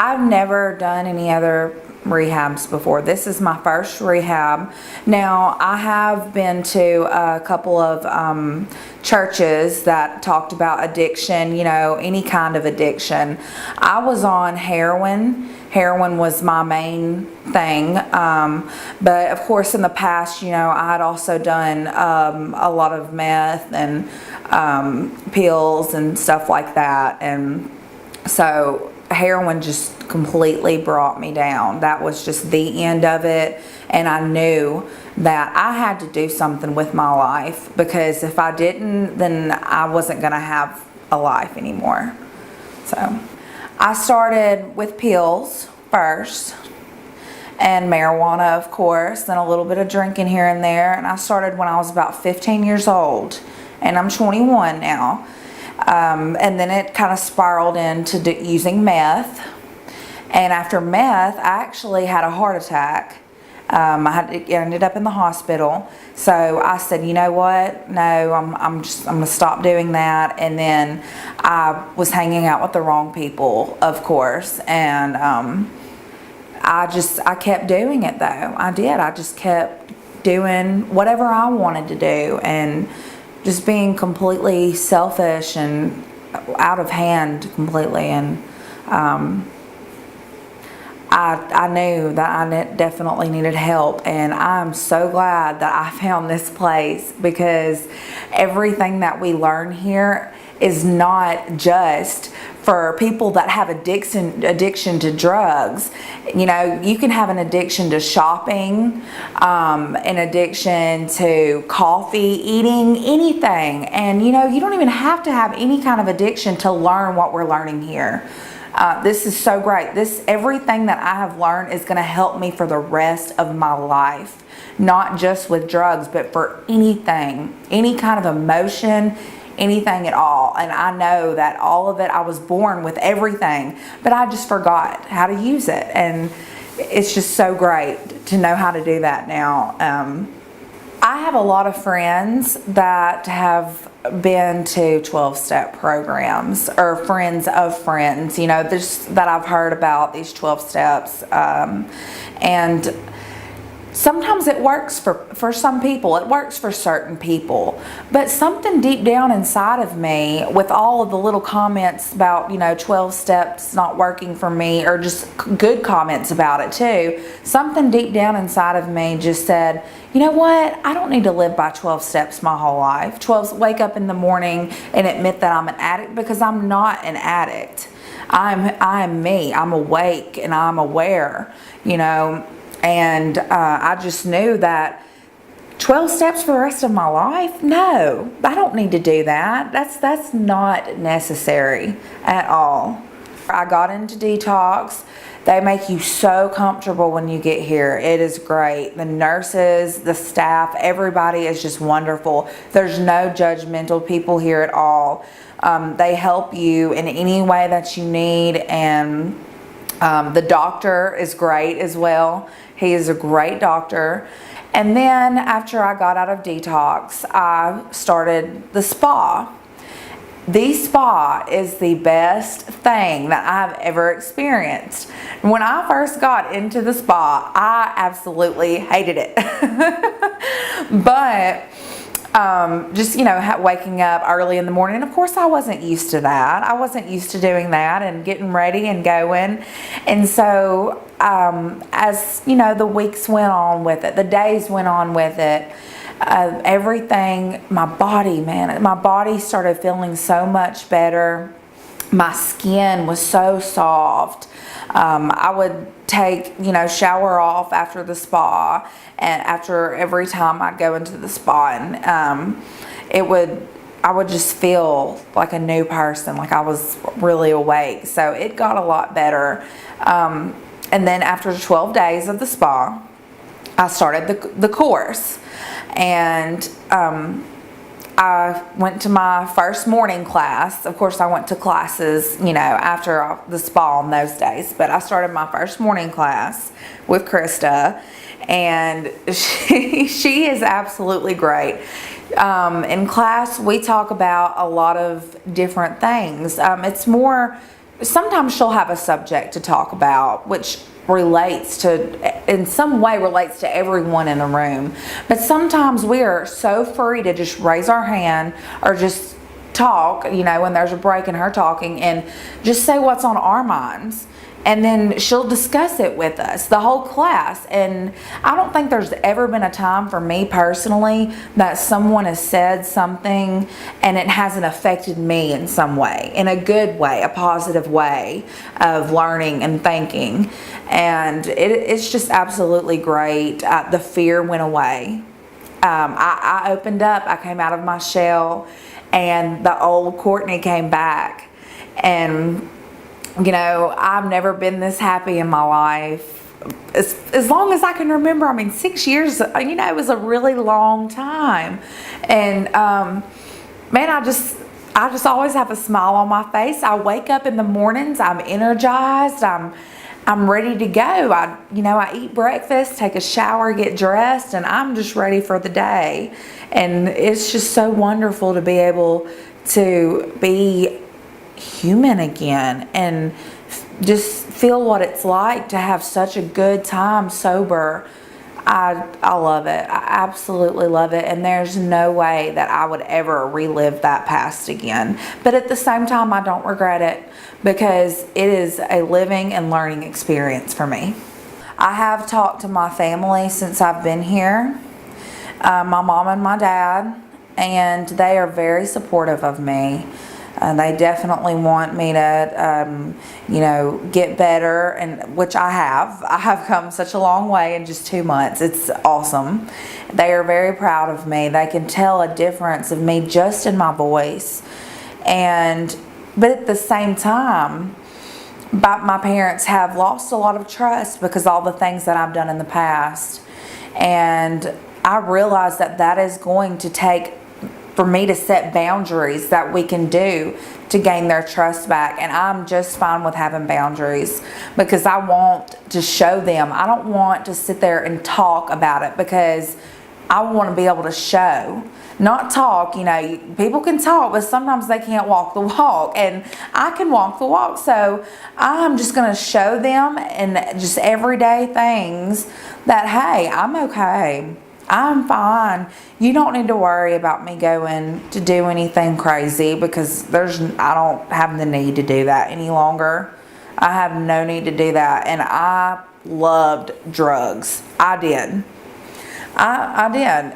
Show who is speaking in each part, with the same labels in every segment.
Speaker 1: I've never done any other rehabs before. This is my first rehab. Now, I have been to a couple of churches that talked about addiction, you know, any kind of addiction. I was on heroin. Heroin was my main thing. But of course, in the past, you know, I had also done a lot of meth and pills and stuff like that. And so heroin just completely brought me down. That was just the end of it, and I knew that I had to do something with my life, because if I didn't, then I wasn't going to have a life anymore. So I started with pills first, and marijuana, of course, and a little bit of drinking here and there, and I started when I was about 15 years old, and I'm 21 now. And then it kind of spiraled into using meth. And after meth, I actually had a heart attack. I ended up in the hospital. So I said, you know what? No, I'm going to stop doing that. And then I was hanging out with the wrong people, of course. And I kept doing it, though. I did. I just kept doing whatever I wanted to do, and just being completely selfish and out of hand completely. And I knew that I definitely needed help, and I'm so glad that I found this place, because everything that we learn here is not just for people that have addiction to drugs. You know, you can have an addiction to shopping, an addiction to coffee, eating, anything. And you know, you don't even have to have any kind of addiction to learn what we're learning here. This is so great. Everything that I have learned is going to help me for the rest of my life. Not just with drugs, but for anything, any kind of emotion, anything at all. And I know that all of it, I was born with everything, but I just forgot how to use it. And it's just so great to know how to do that now. I have a lot of friends that have been to 12-step programs, or friends of friends, you know, that I've heard about these 12 steps. And sometimes it works for some people. It works for certain people. But something deep down inside of me, with all of the little comments about, you know, 12 steps not working for me, or just good comments about it too, something deep down inside of me just said, you know what? I don't need to live by 12 steps my whole life. 12, wake up in the morning and admit that I'm an addict, because I'm not an addict. I'm me. I'm awake and I'm aware, you know. And I just knew that 12 steps for the rest of my life? No, I don't need to do that. That's not necessary at all. I got into detox. They make you so comfortable when you get here. It is great. The nurses, the staff, everybody is just wonderful. There's no judgmental people here at all. They help you in any way that you need, and the doctor is great as well. He is a great doctor. And then after I got out of detox, I started the spa. The spa is the best thing that I've ever experienced. When I first got into the spa, I absolutely hated it. But just, you know, waking up early in the morning, of course I wasn't used to that. I wasn't used to doing that and getting ready and going. And so as, you know, the weeks went on with it, the days went on with it, everything, my body started feeling so much better. My skin was so soft. I would take, you know, shower off after the spa, and after every time I'd go into the spa, and I would just feel like a new person, like I was really awake. So it got a lot better. And then after 12 days of the spa, I started the course. And I went to my first morning class. Of course, I went to classes, you know, after the spa on those days. But I started my first morning class with Krista. And she is absolutely great. In class, we talk about a lot of different things. It's more sometimes she'll have a subject to talk about, which in some way relates to everyone in the room. But sometimes we are so free to just raise our hand or just talk, when there's a break in her talking, and just say what's on our minds. And then she'll discuss it with us, the whole class. And I don't think there's ever been a time for me personally that someone has said something and it hasn't affected me in some way, in a good way, a positive way of learning and thinking. And it's just absolutely great. The fear went away. I opened up, I came out of my shell, and the old Courtney came back. And I've never been this happy in my life. As long as I can remember. 6 years, it was a really long time. And, man, I just always have a smile on my face. I wake up in the mornings, I'm energized, I'm ready to go. I eat breakfast, take a shower, get dressed, and I'm just ready for the day. And it's just so wonderful to be able to be human again and just feel what it's like to have such a good time sober. I love it. I absolutely love it. And there's no way that I would ever relive that past again. But at the same time, I don't regret it, because it is a living and learning experience for me. I have talked to my family since I've been here, my mom and my dad, and they are very supportive of me. They definitely want me to, get better, and which I have. I have come such a long way in just 2 months. It's awesome. They are very proud of me. They can tell a difference of me just in my voice. But at the same time, my parents have lost a lot of trust because all the things that I've done in the past. And I realize that is going to take for me to set boundaries that we can do to gain their trust back. And I'm just fine with having boundaries, because I want to show them. I don't want to sit there and talk about it, because I want to be able to show, not talk. People can talk, but sometimes they can't walk the walk, and I can walk the walk. So I'm just going to show them, and just everyday things, that, hey, I'm okay. I'm fine. You don't need to worry about me going to do anything crazy, because I don't have the need to do that any longer. I have no need to do that. And I loved drugs. I did. I did.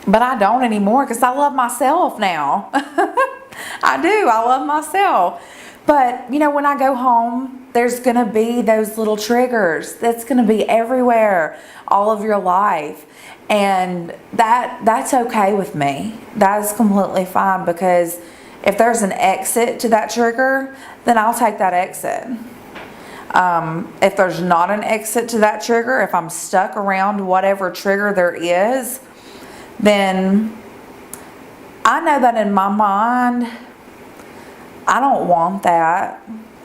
Speaker 1: But I don't anymore, because I love myself now. I do. I love myself. But, when I go home, there's going to be those little triggers. That's going to be everywhere, all of your life. And that's okay with me. That is completely fine, because if there's an exit to that trigger, then I'll take that exit. If there's not an exit to that trigger, if I'm stuck around whatever trigger there is, then I know that in my mind, I don't want that.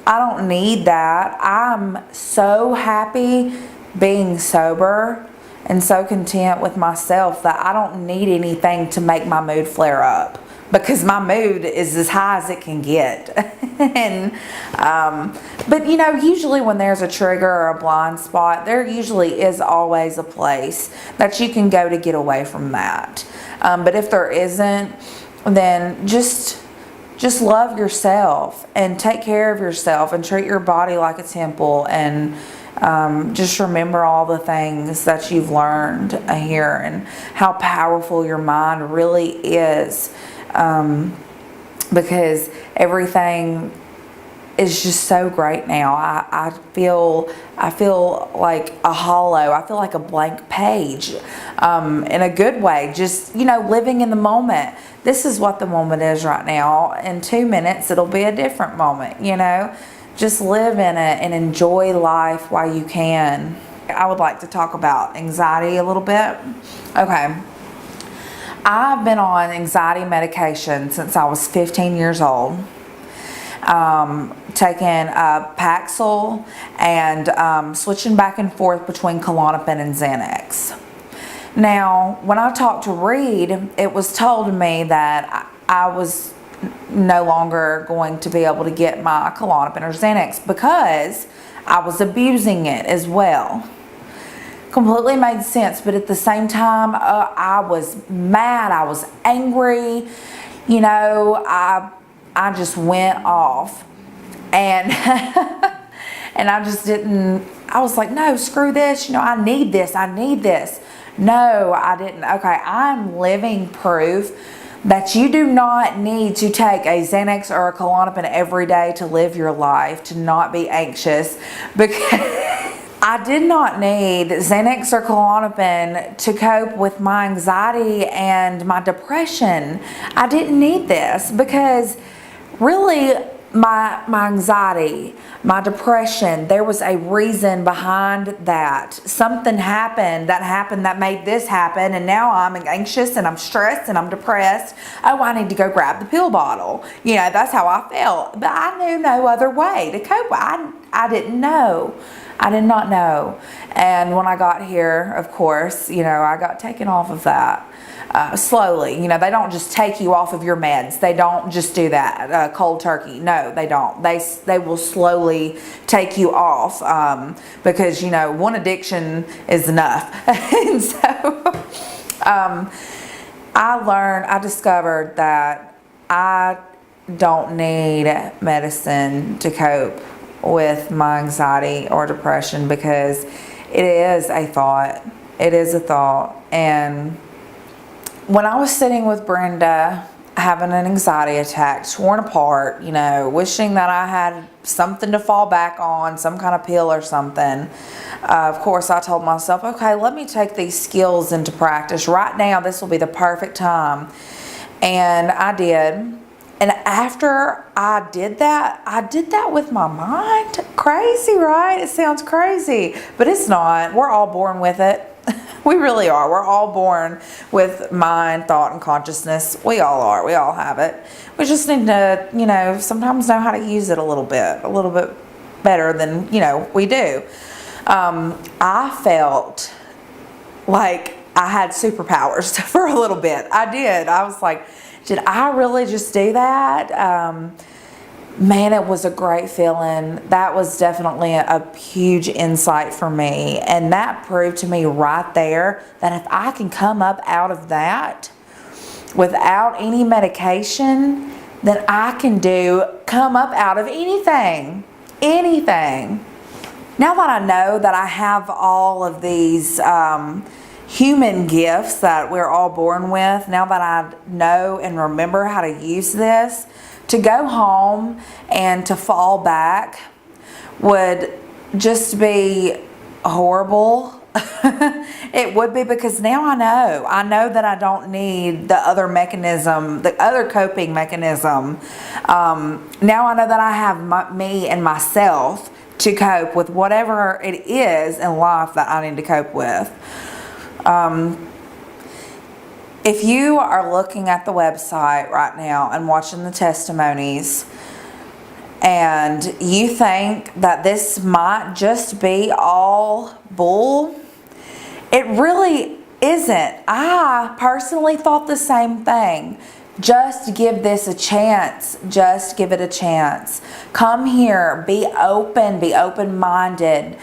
Speaker 1: I don't need that. I'm so happy being sober and so content with myself that I don't need anything to make my mood flare up, because my mood is as high as it can get. But usually when there's a trigger or a blind spot, there usually is always a place that you can go to get away from that. But if there isn't, then just love yourself and take care of yourself and treat your body like a temple, and just remember all the things that you've learned here and how powerful your mind really is, because everything is just so great now. I feel like a hollow. I feel like a blank page, in a good way. Just living in the moment. This is what the moment is right now. In 2 minutes, it'll be a different moment. Just live in it and enjoy life while you can. I would like to talk about anxiety a little bit. Okay. I've been on anxiety medication since I was 15 years old. Taking Paxil and switching back and forth between Klonopin and Xanax. Now, when I talked to Reed, it was told to me that I was no longer going to be able to get my Klonopin or Xanax because I was abusing it as well. Completely made sense, but at the same time, I was mad, I was angry, you know, I just went off, and and I just didn't, I was like, no, screw this, you know, I need this, I need this. No, I didn't. Okay, I'm living proof that you do not need to take a Xanax or a Klonopin every day to live your life, to not be anxious, because I did not need Xanax or Klonopin to cope with my anxiety and my depression. I didn't need this because really my anxiety, my depression, there was a reason behind that. Something happened that made this happen, and now I'm anxious and I'm stressed and I'm depressed. Oh, I need to go grab the pill bottle. You know, that's how I felt. But I knew no other way to cope. I didn't know. I did not know. And when I got here, of course, you know, I got taken off of that slowly. You know, they don't just take you off of your meds. They don't just do that cold turkey. No, they don't. They will slowly take you off because, you know, one addiction is enough. And so I discovered that I don't need medicine to cope with my anxiety or depression, because it is a thought. It is a thought. And when I was sitting with Brenda having an anxiety attack, torn apart, you know, wishing that I had something to fall back on, some kind of pill or something, of course I told myself, okay, let me take these skills into practice. Right now, this will be the perfect time. And I did. And after I did that with my mind. Crazy, right? It sounds crazy, but it's not. We're all born with it. We really are. We're all born with mind, thought, and consciousness. We all are. We all have it. We just need to, you know, sometimes know how to use it a little bit better than, you know, we do. I felt like I had superpowers for a little bit. I did. I was like, did I really just do that? Man, it was a great feeling. That was definitely a huge insight for me. And that proved to me right there that if I can come up out of that without any medication, then I can come up out of anything. Anything. Now that I know that I have all of these human gifts that we're all born with, now that I know and remember how to use this, to go home and to fall back would just be horrible. It would be, because now I know that I don't need the other mechanism, the other coping mechanism. Now I know that I have me and myself to cope with whatever it is in life that I need to cope with. If you are looking at the website right now and watching the testimonies, and you think that this might just be all bull, it really isn't. I personally thought the same thing. Just give this a chance. Just give it a chance. Come here. Be open-minded.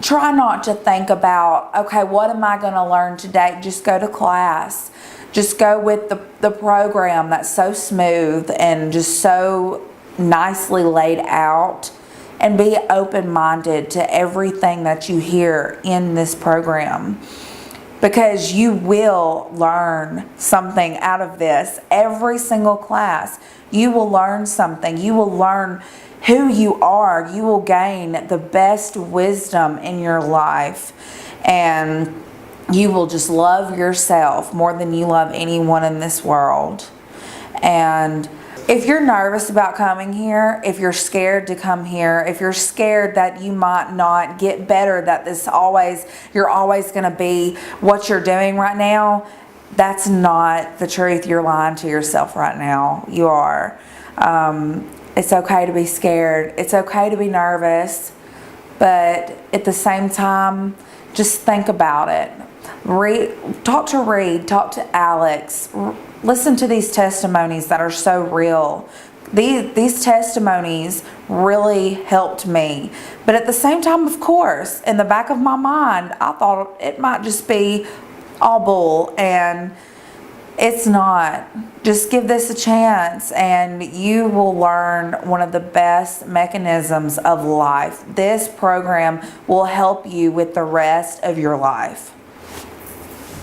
Speaker 1: Try not to think about, okay, what am I going to learn today? Just go to class. Just go with the program that's so smooth and just so nicely laid out, and be open-minded to everything that you hear in this program, because you will learn something out of this. Every single class, you will learn something. You will learn who you are. You will gain the best wisdom in your life, and you will just love yourself more than you love anyone in this world. And if you're nervous about coming here, if you're scared to come here, if you're scared that you might not get better, that you're always going to be what you're doing right now, that's not the truth. You're lying to yourself right now. You are. It's okay to be scared. It's okay to be nervous. But at the same time, just think about it. talk to Reed, talk to Alex, listen to these testimonies that are so real. These testimonies really helped me. But at the same time, of course, in the back of my mind, I thought it might just be all bull, and it's not. Just give this a chance and you will learn one of the best mechanisms of life. This program will help you with the rest of your life.